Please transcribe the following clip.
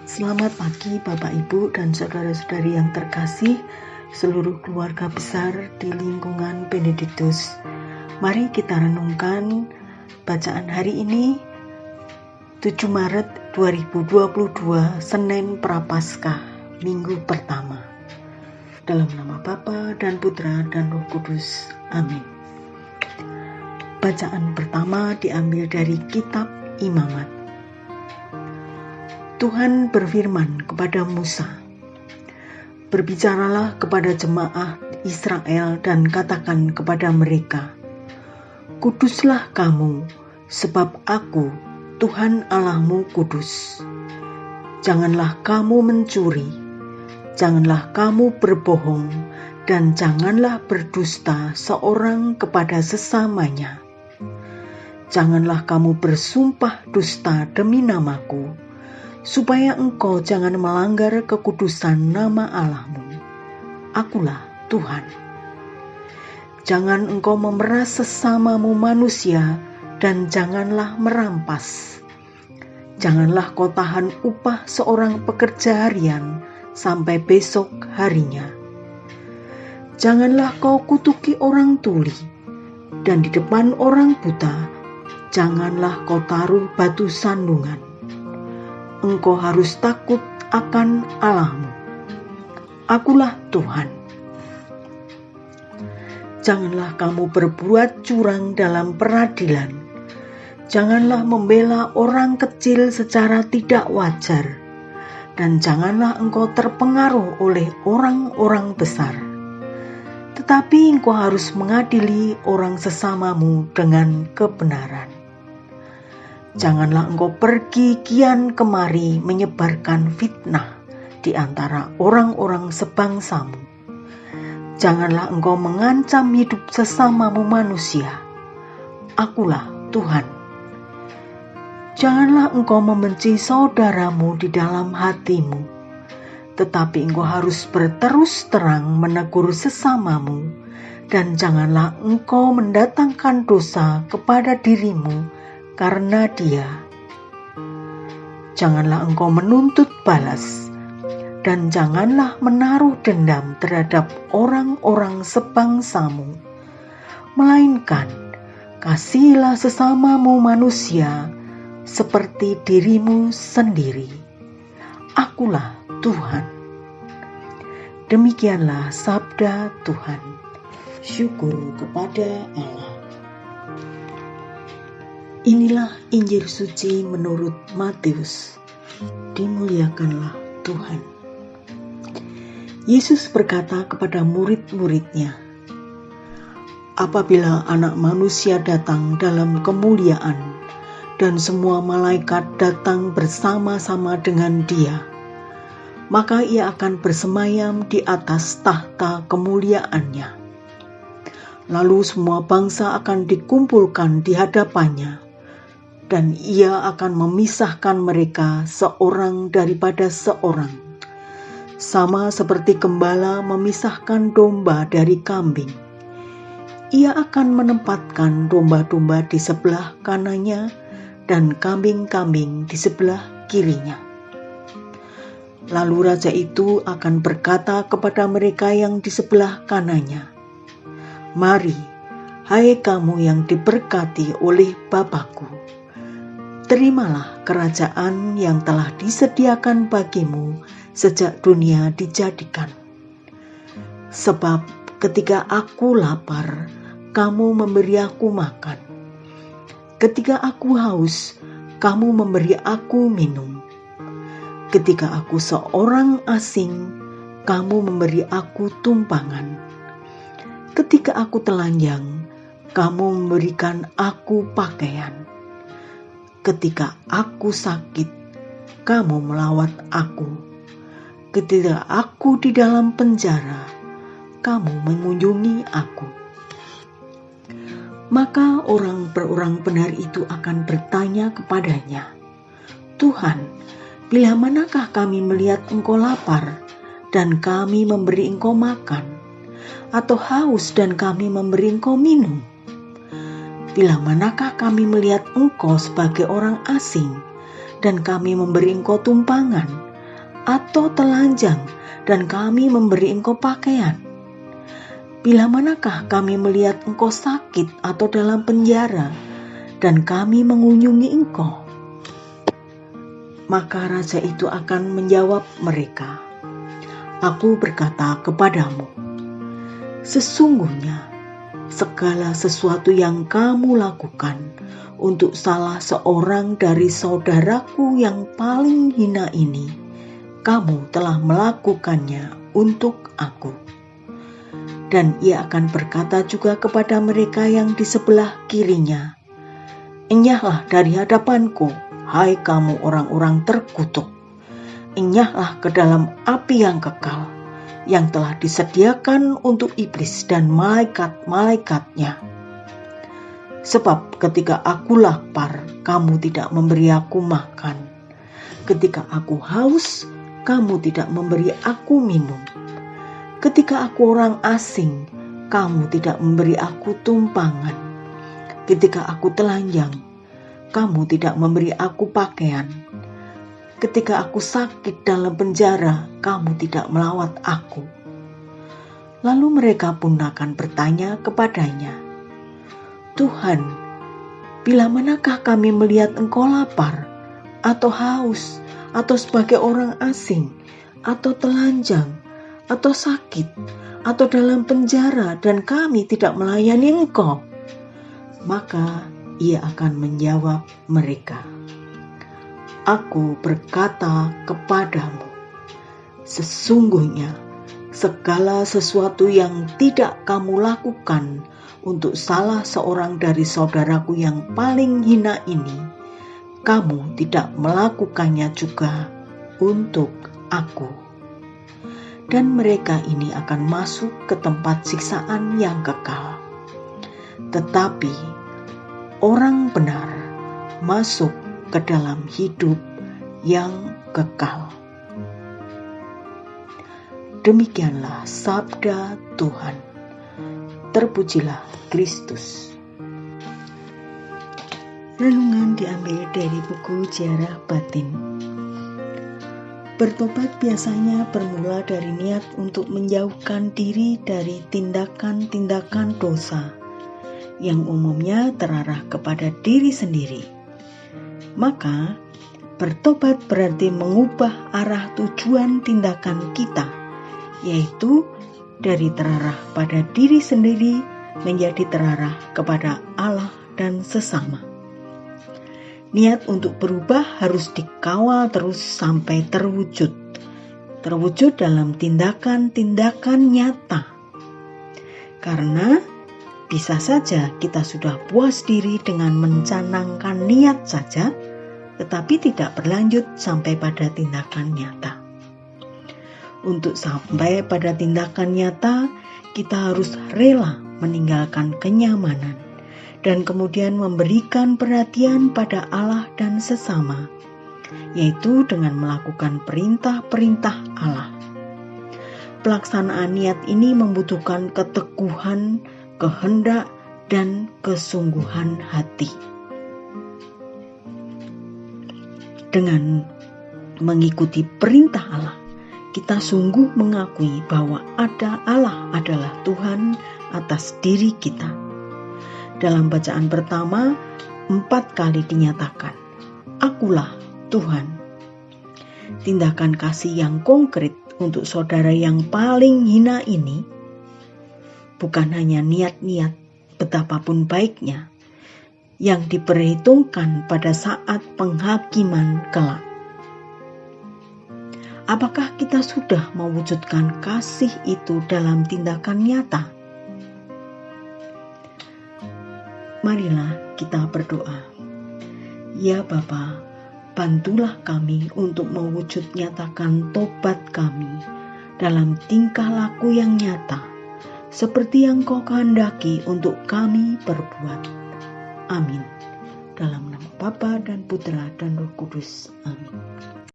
Selamat pagi Bapak Ibu dan saudara-saudari yang terkasih, seluruh keluarga besar di lingkungan Benediktus. Mari kita renungkan bacaan hari ini 7 Maret 2022, Senin Prapaskah, Minggu pertama. Dalam nama Bapa dan Putra dan Roh Kudus. Amin. Bacaan pertama diambil dari kitab Imamat. Tuhan berfirman kepada Musa, "Berbicaralah kepada jemaah Israel dan katakan kepada mereka, Kuduslah kamu, sebab Aku, Tuhan Allahmu kudus. Janganlah kamu mencuri, janganlah kamu berbohong, dan janganlah berdusta seorang kepada sesamanya. Janganlah kamu bersumpah dusta demi namaku, supaya engkau jangan melanggar kekudusan nama Allahmu. Akulah Tuhan. Jangan engkau memeras sesamamu manusia, dan janganlah merampas. Janganlah kau tahan upah seorang pekerja harian sampai besok harinya. Janganlah kau kutuki orang tuli, dan di depan orang buta janganlah kau taruh batu sandungan. Engkau harus takut akan Allahmu. Akulah Tuhan. Janganlah kamu berbuat curang dalam peradilan. Janganlah membela orang kecil secara tidak wajar. Dan janganlah engkau terpengaruh oleh orang-orang besar. Tetapi engkau harus mengadili orang sesamamu dengan kebenaran. Janganlah engkau pergi kian kemari menyebarkan fitnah di antara orang-orang sebangsamu. Janganlah engkau mengancam hidup sesamamu manusia. Akulah Tuhan. Janganlah engkau membenci saudaramu di dalam hatimu, tetapi engkau harus berterus terang menegur sesamamu, dan janganlah engkau mendatangkan dosa kepada dirimu karena dia. Janganlah engkau menuntut balas, dan janganlah menaruh dendam terhadap orang-orang sebangsamu, melainkan kasihilah sesamamu manusia seperti dirimu sendiri. Akulah Tuhan." Demikianlah sabda Tuhan. Syukur kepada Allah. Inilah Injil suci menurut Matius. Dimuliakanlah Tuhan. Yesus berkata kepada murid-muridnya, "Apabila Anak Manusia datang dalam kemuliaan, dan semua malaikat datang bersama-sama dengan Dia, maka Ia akan bersemayam di atas tahta kemuliaannya. Lalu semua bangsa akan dikumpulkan di hadapannya, dan Ia akan memisahkan mereka seorang daripada seorang, sama seperti gembala memisahkan domba dari kambing. Ia akan menempatkan domba-domba di sebelah kanannya dan kambing-kambing di sebelah kirinya. Lalu raja itu akan berkata kepada mereka yang di sebelah kanannya, 'Mari, hai kamu yang diberkati oleh Bapa-Ku, terimalah kerajaan yang telah disediakan bagimu sejak dunia dijadikan. Sebab ketika aku lapar, kamu memberi aku makan. Ketika aku haus, kamu memberi aku minum. Ketika aku seorang asing, kamu memberi aku tumpangan. Ketika aku telanjang, kamu memberikan aku pakaian. Ketika aku sakit, kamu melawat aku. Ketika aku di dalam penjara, kamu mengunjungi aku.' Maka orang benar itu akan bertanya kepadanya, 'Tuhan, bila manakah kami melihat engkau lapar, dan kami memberi engkau makan, atau haus dan kami memberi engkau minum? Bila manakah kami melihat engkau sebagai orang asing, dan kami memberi engkau tumpangan, atau telanjang dan kami memberi engkau pakaian? Bila manakah kami melihat engkau sakit atau dalam penjara dan kami mengunjungi engkau?" Maka raja itu akan menjawab mereka, "Aku berkata kepadamu, sesungguhnya segala sesuatu yang kamu lakukan untuk salah seorang dari saudaraku yang paling hina ini, kamu telah melakukannya untuk aku." Dan ia akan berkata juga kepada mereka yang di sebelah kirinya, "Enyahlah dari hadapanku, hai kamu orang-orang terkutuk. Enyahlah ke dalam api yang kekal, yang telah disediakan untuk iblis dan malaikat-malaikatnya. Sebab ketika aku lapar, kamu tidak memberi aku makan. Ketika aku haus, kamu tidak memberi aku minum. Ketika aku orang asing, kamu tidak memberi aku tumpangan. Ketika aku telanjang, kamu tidak memberi aku pakaian. Ketika aku sakit dalam penjara, kamu tidak melawat aku." Lalu mereka pun akan bertanya kepadanya, "Tuhan, bila manakah kami melihat engkau lapar, atau haus, atau sebagai orang asing, atau telanjang, atau sakit, atau dalam penjara, dan kami tidak melayani engkau?" Maka ia akan menjawab mereka, "Aku berkata kepadamu, sesungguhnya segala sesuatu yang tidak kamu lakukan untuk salah seorang dari saudaraku yang paling hina ini, kamu tidak melakukannya juga untuk aku." Dan mereka ini akan masuk ke tempat siksaan yang kekal. Tetapi orang benar masuk ke dalam hidup yang kekal. Demikianlah sabda Tuhan. Terpujilah Kristus. Renungan diambil dari buku Ziarah Batin. Bertobat biasanya bermula dari niat untuk menjauhkan diri dari tindakan-tindakan dosa yang umumnya terarah kepada diri sendiri. Maka, bertobat berarti mengubah arah tujuan tindakan kita, yaitu dari terarah pada diri sendiri menjadi terarah kepada Allah dan sesama. Niat untuk berubah harus dikawal terus sampai terwujud dalam tindakan-tindakan nyata. Karena bisa saja kita sudah puas diri dengan mencanangkan niat saja, tetapi tidak berlanjut sampai pada tindakan nyata. Untuk sampai pada tindakan nyata, kita harus rela meninggalkan kenyamanan dan kemudian memberikan perhatian pada Allah dan sesama, yaitu dengan melakukan perintah-perintah Allah. Pelaksanaan niat ini membutuhkan keteguhan, kehendak, dan kesungguhan hati. Dengan mengikuti perintah Allah, kita sungguh mengakui bahwa Allah adalah Tuhan atas diri kita. Dalam bacaan pertama, 4 kali dinyatakan, "Akulah Tuhan." Tindakan kasih yang konkret untuk saudara yang paling hina ini bukan hanya niat-niat betapapun baiknya yang diperhitungkan pada saat penghakiman kelak. Apakah kita sudah mewujudkan kasih itu dalam tindakan nyata? Marilah kita berdoa. Ya Bapa, bantulah kami untuk mewujud nyatakan tobat kami dalam tingkah laku yang nyata, seperti yang Kau kehendaki untuk kami perbuat. Amin. Dalam nama Bapa dan Putra dan Roh Kudus. Amin.